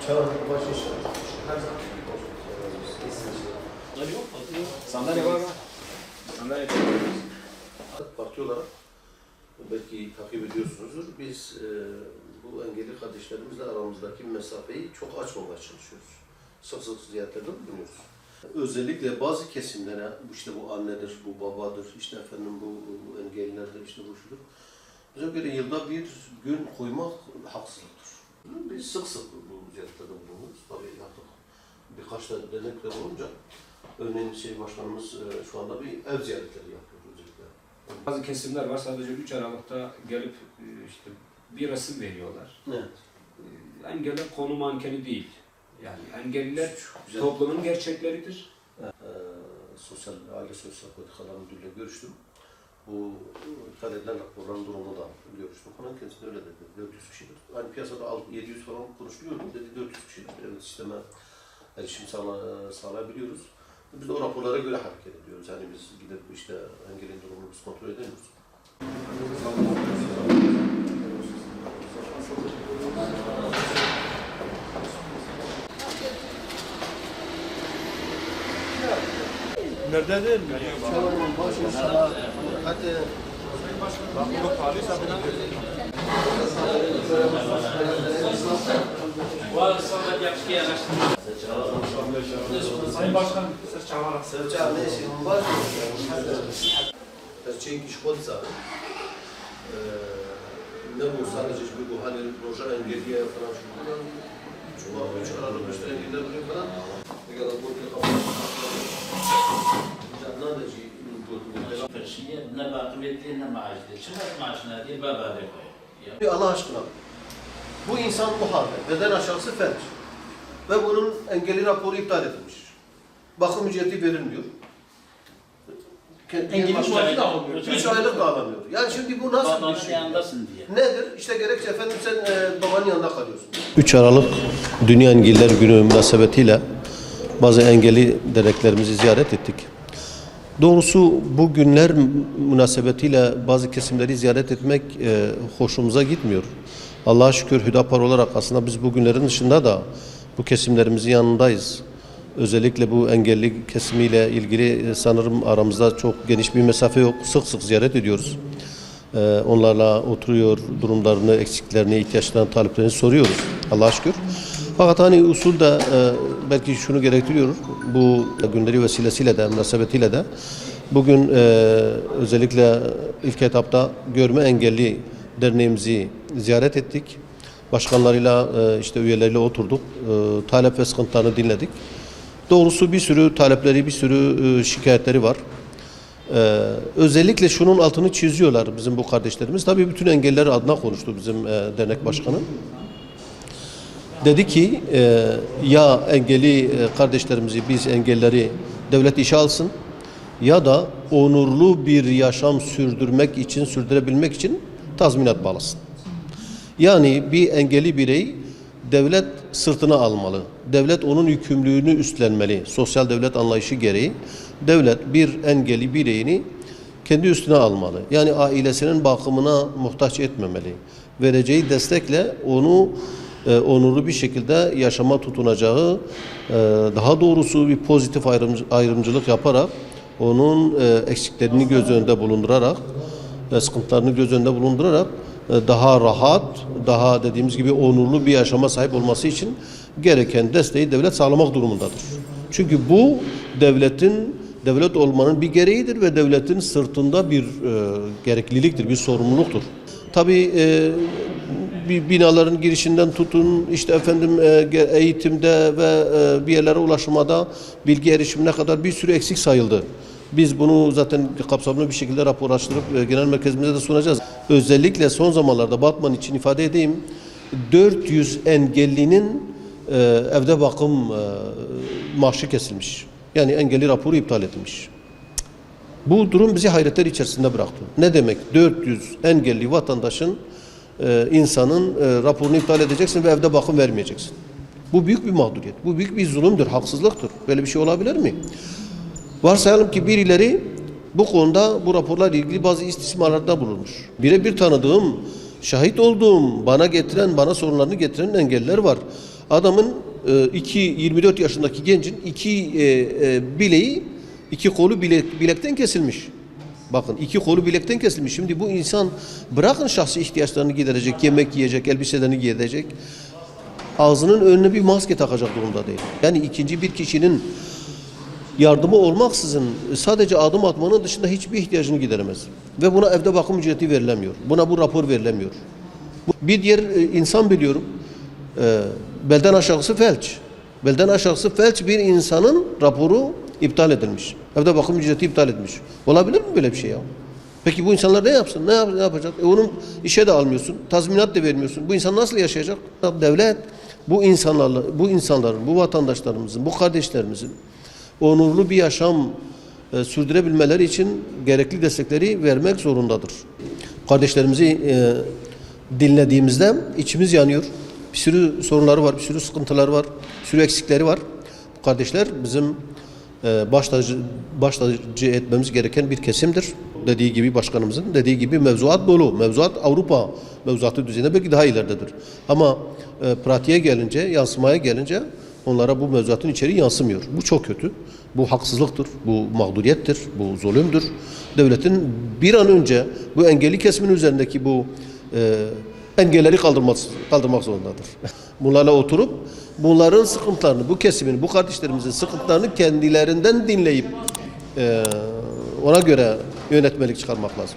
Çağrı'nın başı işte. Her zaman Sandalye var mı? Sandalye parti olarak belki takip ediyorsunuzdur. Biz bu engelli kardeşlerimizle aramızdaki mesafeyi çok açmamaya çalışıyoruz. Sık sık ziyaretlerde bulunuyoruz. Özellikle bazı kesimlere işte bu annedir, bu babadır, işte efendim bu engellilerdir, işte bu şudur. Bize göre yılda bir gün koymak haksızlıktır. Biz sık sık bu ziyaretlerde bulunuyoruz. Tabii artık birkaç da dernekler olunca örneğin Başkanımız şu anda bir ev ziyaretleri yapıyor özellikle. Bazı kesimler var sadece 3 Aralık'ta gelip işte bir resim veriyorlar. Evet. Engeller konu mankeni değil. Yani engelliler toplumun gerçekleridir. Sosyal Aile Sosyal Politikalar Müdürlüğü'yle görüştüm. Bu ifade edilen raporların durumu da görüştüm. Onun kendisine öyle dedi. 400 kişidir. Hani piyasada 700 falan konuşuluyordu. Dedi 400 kişidir. Evet, sisteme erişim sağlayabiliyoruz. Biz de o raporlara göre hareket ediyoruz. Yani biz gidip işte engelin durumunu biz kontrol edemiyoruz. Nerededir? Çalanın başı sana hadi Bak bu Paris'e Sayın Başkan, siz çağırarak. Serçe ne işin var? Serçe'yi kişi kodsa ne bu sadece bu hani proje engelliye falan şu Cuma 3 Aralık işte engeller buraya falan ne kadar bu ne bakımiyetli ne maaşlı. Çınar maaşına diye baba diyor. Allah aşkına bu insan bu halde beden aşağısı felç ve bunun engelli raporu iptal edilmiş. Bakım ücreti verilmiyor. Engelli ücreti de almıyor. 3 aylık da alamıyor. Yani şimdi bu nasıl Babanın bir şey? yanındasın diye. Nedir? İşte gerekçe efendim sen babanın yanında kalıyorsun. 3 Aralık Dünya Engelliler Günü münasebetiyle bazı engelli derneklerimizi ziyaret ettik. Doğrusu bu günler münasebetiyle bazı kesimleri ziyaret etmek hoşumuza gitmiyor. Allah'a şükür Hüdapar olarak aslında biz bu günlerin dışında da bu kesimlerimizin yanındayız. Özellikle bu engelli kesimiyle ilgili sanırım aramızda çok geniş bir mesafe yok. Sık sık ziyaret ediyoruz. Onlarla oturuyor, durumlarını, eksiklerini, ihtiyaçlarını, taleplerini soruyoruz. Allah'a şükür. Fakat hani usul de belki şunu gerektiriyor. Bu günleri vesilesiyle de, münasebetiyle de bugün özellikle ilk etapta görme engelli derneğimizi ziyaret ettik. Başkanlarıyla, işte üyeleriyle oturduk. Talep ve sıkıntılarını dinledik. Doğrusu bir sürü talepleri, bir sürü şikayetleri var. Özellikle şunun altını çiziyorlar bizim bu kardeşlerimiz. Tabii bütün engelliler adına konuştu bizim dernek başkanı. Dedi ki ya engelli kardeşlerimizi, biz engelleri devlet işe alsın ya da onurlu bir yaşam sürdürebilmek için tazminat bağlasın. Yani bir engelli birey devlet sırtına almalı. Devlet onun yükümlülüğünü üstlenmeli. Sosyal devlet anlayışı gereği devlet bir engelli bireyini kendi üstüne almalı. Yani ailesinin bakımına muhtaç etmemeli. Vereceği destekle onu onurlu bir şekilde yaşama tutunacağı, daha doğrusu bir pozitif ayrımcılık yaparak onun eksiklerini göz önünde bulundurarak, sıkıntılarını göz önünde bulundurarak daha rahat, daha dediğimiz gibi onurlu bir yaşama sahip olması için gereken desteği devlet sağlamak durumundadır. Çünkü bu devlet olmanın bir gereğidir ve devletin sırtında bir gerekliliktir, bir sorumluluktur. Tabii bir binaların girişinden tutun, işte efendim eğitimde ve bir yerlere ulaşmada, bilgi erişimine kadar bir sürü eksik sayıldı. Biz bunu zaten kapsamlı bir şekilde raporlaştırıp genel merkezimize de sunacağız. Özellikle son zamanlarda Batman için ifade edeyim, 400 engellinin evde bakım maaşı kesilmiş. Yani engelli raporu iptal edilmiş. Bu durum bizi hayretler içerisinde bıraktı. Ne demek? 400 engelli vatandaşın, insanın raporunu iptal edeceksin ve evde bakım vermeyeceksin. Bu büyük bir mağduriyet. Bu büyük bir zulümdür, haksızlıktır. Böyle bir şey olabilir mi? Varsayalım ki birileri bu konuda bu raporlarla ilgili bazı istismarlarda bulunmuş. Birebir tanıdığım, şahit olduğum, bana sorunlarını getiren engelliler var. Adamın 24 yaşındaki gencin bileği, iki kolu bilekten kesilmiş. Bakın, iki kolu bilekten kesilmiş. Şimdi bu insan bırakın şahsi ihtiyaçlarını giderecek, yemek yiyecek, elbiselerini giyecek. Ağzının önüne bir maske takacak durumda değil. Yani ikinci bir kişinin yardımı olmaksızın sadece adım atmanın dışında hiçbir ihtiyacını gideremez. Ve buna evde bakım ücreti verilemiyor. Buna bu rapor verilemiyor. Bir diğer insan biliyorum. Belden aşağısı felç. Belden aşağısı felç bir insanın raporu iptal edilmiş. Evde bakım ücreti iptal etmiş. Olabilir mi böyle bir şey ya? Peki bu insanlar ne yapsın? Ne yapacak? Onun işe de almıyorsun. Tazminat da vermiyorsun. Bu insan nasıl yaşayacak? Devlet bu insanların, bu vatandaşlarımızın, bu kardeşlerimizin onurlu bir yaşam sürdürebilmeleri için gerekli destekleri vermek zorundadır. Kardeşlerimizi dinlediğimizde içimiz yanıyor. Bir sürü sorunları var, bir sürü sıkıntıları var, bir sürü eksikleri var. Bu kardeşler bizim baş tacı etmemiz gereken bir kesimdir. Dediği gibi başkanımızın dediği gibi mevzuat dolu. Mevzuat Avrupa mevzuatı düzeyinde belki daha ileridedir. Ama pratiğe gelince, yansımaya gelince onlara bu mevzuatın içeriği yansımıyor. Bu çok kötü. Bu haksızlıktır, bu mağduriyettir, bu zulümdür. Devletin bir an önce bu engelli kesimin üzerindeki bu engelleri kaldırmak zorundadır. Bunlarla oturup bunların sıkıntılarını, bu kesimin, bu kardeşlerimizin sıkıntılarını kendilerinden dinleyip ona göre yönetmelik çıkarmak lazım.